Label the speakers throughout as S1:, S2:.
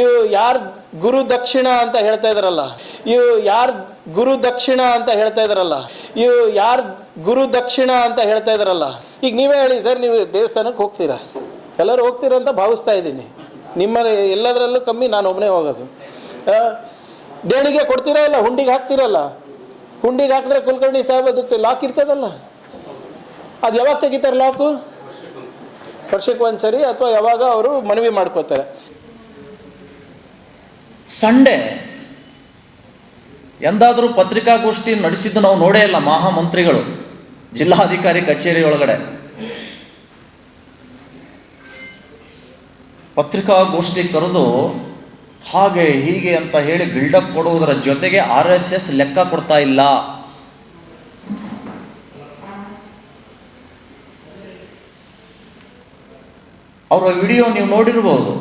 S1: ಇವು ಯಾರು ಗುರು ದಕ್ಷಿಣ ಅಂತ ಹೇಳ್ತಾ ಇದಾರಲ್ಲ, ಇವು ಯಾರು ಗುರು ದಕ್ಷಿಣ ಅಂತ ಹೇಳ್ತಾ ಇದಾರಲ್ಲ, ಇವು ಯಾರು ಗುರು ದಕ್ಷಿಣ ಅಂತ ಹೇಳ್ತಾ ಇದಾರಲ್ಲ, ಈಗ ನೀವೇ ಹೇಳಿ ಸರ್, ನೀವು ದೇವಸ್ಥಾನಕ್ಕೆ ಹೋಗ್ತೀರಾ, ಎಲ್ಲರೂ ಹೋಗ್ತೀರಾ ಅಂತ ಭಾವಿಸ್ತಾ ಇದ್ದೀನಿ. ನಿಮ್ಮ ಎಲ್ಲದರಲ್ಲೂ ಕಮ್ಮಿ ನಾನು ಒಬ್ಬನೇ ಹೋಗೋದು. ದೇಣಿಗೆ ಕೊಡ್ತೀರಾ ಇಲ್ಲ, ಹುಂಡಿಗೆ ಹಾಕ್ತಿರಲ್ಲ, ಹುಂಡಿಗೆ ಹಾಕಿದ್ರೆ ಕುಲಕರ್ಣಿ ಸಾಹೇಬ್ ಅದಕ್ಕೆ ಲಾಕ್ ಇರ್ತದಲ್ಲ, ಅದು ಯಾವಾಗ ತೆಗಿತಾರೆ ಲಾಕು? ವರ್ಷಕ್ಕೆ ಒಂದ್ಸರಿ ಅಥವಾ ಯಾವಾಗ ಅವರು ಮನವಿ ಮಾಡ್ಕೋತಾರೆ.
S2: ಸಂಡೇ ಎಂದಾದರೂ ಪತ್ರಿಕಾಗೋಷ್ಠಿ ನಡೆಸಿದ್ದು ನಾವು ನೋಡೇ ಇಲ್ಲ. ಮಹಾಮಂತ್ರಿಗಳು ಜಿಲ್ಲಾಧಿಕಾರಿ ಕಚೇರಿ ಒಳಗಡೆ ಪತ್ರಿಕಾಗೋಷ್ಠಿ ಕರೆದು ಹಾಗೆ ಹೀಗೆ ಅಂತ ಹೇಳಿ ಬಿಲ್ಡಪ್ ಕೊಡುವುದರ ಜೊತೆಗೆ RSS ಲೆಕ್ಕ ಕೊಡ್ತಾ ಇಲ್ಲ. ಅವರ ವಿಡಿಯೋ ನೀವು ನೋಡಿರ್ಬೋದು.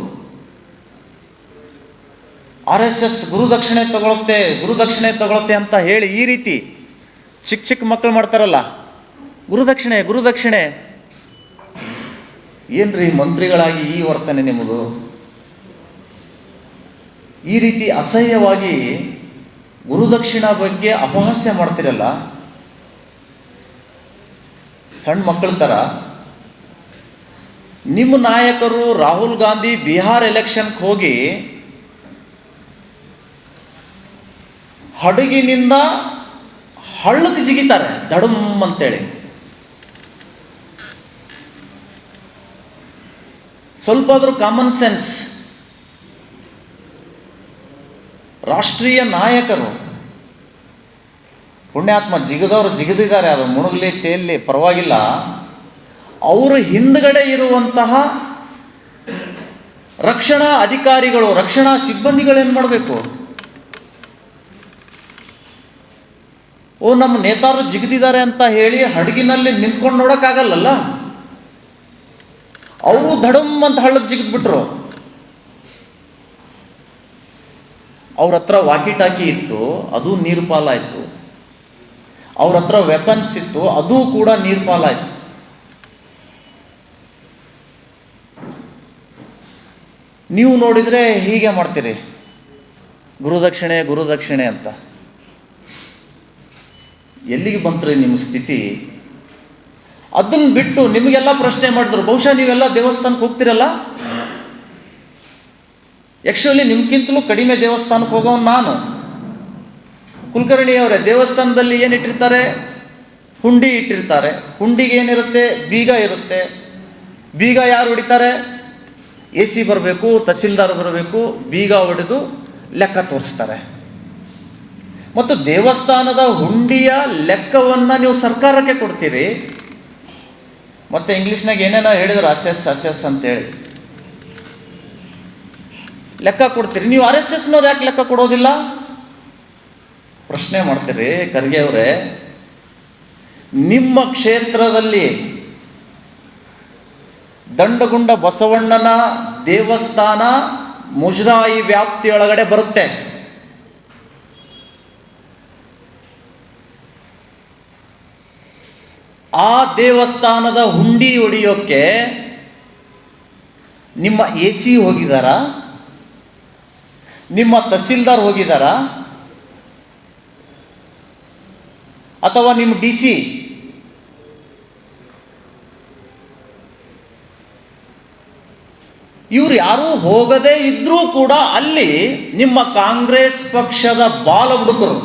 S2: RSS ಗುರುದಕ್ಷಿಣೆ ತಗೊಳುತ್ತೆ ಅಂತ ಹೇಳಿ ಈ ರೀತಿ ಚಿಕ್ಕ ಮಕ್ಕಳು ಮಾಡ್ತಾರಲ್ಲ, ಗುರುದಕ್ಷಿಣೆ. ಏನ್ರಿ ಮಂತ್ರಿಗಳಾಗಿ ಈ ವರ್ತನೆ ನಿಮ್ಮದು? ಈ ರೀತಿ ಅಸಹ್ಯವಾಗಿ ಗುರುದಕ್ಷಿಣ ಬಗ್ಗೆ ಅಪಹಾಸ್ಯ ಮಾಡ್ತಿರಲ್ಲ, ಸಣ್ಣ ಮಕ್ಕಳ ಥರ. ನಿಮ್ಮ ನಾಯಕರು ರಾಹುಲ್ ಗಾಂಧಿ ಬಿಹಾರ್ ಎಲೆಕ್ಷನ್ಗೆ ಹೋಗಿ ಹಡಗಿನಿಂದ ಹಳ್ಳಕ್ಕೆ ಜಿಗಿತಾರೆ ದಡಮ್ ಅಂತೇಳಿ. ಸ್ವಲ್ಪ ಆದರೂ ಕಾಮನ್ ಸೆನ್ಸ್. ರಾಷ್ಟ್ರೀಯ ನಾಯಕರು ಪುಣ್ಯಾತ್ಮ ಜಿಗಿದವರು ಜಿಗಿದಿದ್ದಾರೆ, ಅದು ಮುಳುಗಲಿ ತೇಲಿ ಪರವಾಗಿಲ್ಲ. ಅವರು ಹಿಂದ್ಗಡೆ ಇರುವಂತಹ ರಕ್ಷಣಾ ಅಧಿಕಾರಿಗಳು, ರಕ್ಷಣಾ ಸಿಬ್ಬಂದಿಗಳು ಏನು ಮಾಡಬೇಕು? ನಮ್ಮ ನೇತಾರರು ಜಿಗಿದಿದ್ದಾರೆ ಅಂತ ಹೇಳಿ ಹಡಗಿನಲ್ಲಿ ನಿಂತ್ಕೊಂಡು ನೋಡೋಕ್ಕಾಗಲ್ಲಲ್ಲ. ಅವರು ಧಡಮ್ ಅಂತ ಹಳ್ಳಕ್ಕೆ ಜಿಗಿದ್ಬಿಟ್ರು. ಅವ್ರ ಹತ್ರ ವಾಕಿ ಟಾಕಿ ಇತ್ತು, ಅದು ನೀರು ಪಾಲಾಯಿತು. ಅವ್ರ ಹತ್ರ ವೆಪನ್ಸ್ ಇತ್ತು, ಅದು ಕೂಡ ನೀರು ಪಾಲಾಯಿತು. ನೀವು ನೋಡಿದರೆ ಹೀಗೆ ಮಾಡ್ತೀರಿ, ಗುರುದಕ್ಷಿಣೆ ಅಂತ. ಎಲ್ಲಿಗೆ ಬಂತ್ರಿ ನಿಮ್ಮ ಸ್ಥಿತಿ? ಅದನ್ನು ಬಿಟ್ಟು ನಿಮಗೆಲ್ಲ ಪ್ರಶ್ನೆ ಮಾಡಿದ್ರು. ಬಹುಶಃ ನೀವೆಲ್ಲ ದೇವಸ್ಥಾನಕ್ಕೆ ಹೋಗ್ತಿರಲ್ಲ. ಆ್ಯಕ್ಚುಲಿ ನಿಮ್ಗಿಂತಲೂ ಕಡಿಮೆ ದೇವಸ್ಥಾನಕ್ಕೆ ಹೋಗೋನು ನಾನು. ಕುಲಕರ್ಣಿ ಅವರೇ, ದೇವಸ್ಥಾನದಲ್ಲಿ ಏನಿಟ್ಟಿರ್ತಾರೆ? ಹುಂಡಿ ಇಟ್ಟಿರ್ತಾರೆ. ಹುಂಡಿಗೆ ಏನಿರುತ್ತೆ? ಬೀಗ ಇರುತ್ತೆ. ಬೀಗ ಯಾರು ಹೊಡಿತಾರೆ? AC ಬರಬೇಕು, ತಹಸೀಲ್ದಾರ್ ಬರಬೇಕು, ಬೀಗ ಹೊಡೆದು ಲೆಕ್ಕ ತೋರಿಸ್ತಾರೆ. ಮತ್ತು ದೇವಸ್ಥಾನದ ಹುಂಡಿಯ ಲೆಕ್ಕವನ್ನು ನೀವು ಸರ್ಕಾರಕ್ಕೆ ಕೊಡ್ತೀರಿ. ಮತ್ತು ಇಂಗ್ಲೀಷ್ನಾಗ ಏನೇನೋ ಹೇಳಿದ್ರು, ಅಸೆಸ್ ಅಂತೇಳಿ ಲೆಕ್ಕ ಕೊಡ್ತೀರಿ. ನೀವು RSSನವ್ರು ಯಾಕೆ ಲೆಕ್ಕ ಕೊಡೋದಿಲ್ಲ? ಪ್ರಶ್ನೆ ಮಾಡ್ತೀರಿ. ಖರ್ಗೆ ಅವರೇ, ನಿಮ್ಮ ಕ್ಷೇತ್ರದಲ್ಲಿ ದಂಡಗುಂಡ ಬಸವಣ್ಣನ ದೇವಸ್ಥಾನ ಮುಜರಾಯಿ ವ್ಯಾಪ್ತಿಯೊಳಗಡೆ ಬರುತ್ತೆ. ಆ ದೇವಸ್ಥಾನದ ಹುಂಡಿ ಹೊಡೆಯೋಕ್ಕೆ ನಿಮ್ಮ AC ಹೋಗಿದಾರಾ? ನಿಮ್ಮ ತಹಸೀಲ್ದಾರ್ ಹೋಗಿದಾರಾ? ಅಥವಾ ನಿಮ್ಮ DC? ಇವ್ರು ಯಾರೂ ಹೋಗದೇ ಇದ್ರೂ ಕೂಡ ಅಲ್ಲಿ ನಿಮ್ಮ ಕಾಂಗ್ರೆಸ್ ಪಕ್ಷದ ಬಾಲ ಹುಡುಕರು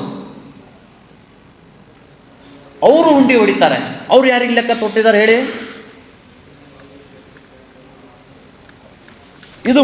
S2: ಅವರು ಹುಂಡಿ ಹೊಡಿತಾರೆ. ಅವ್ರು ಯಾರಿಗೆ ಲೆಕ್ಕ ತೊಟ್ಟಿದ್ದಾರೆ ಹೇಳಿ? ಇದು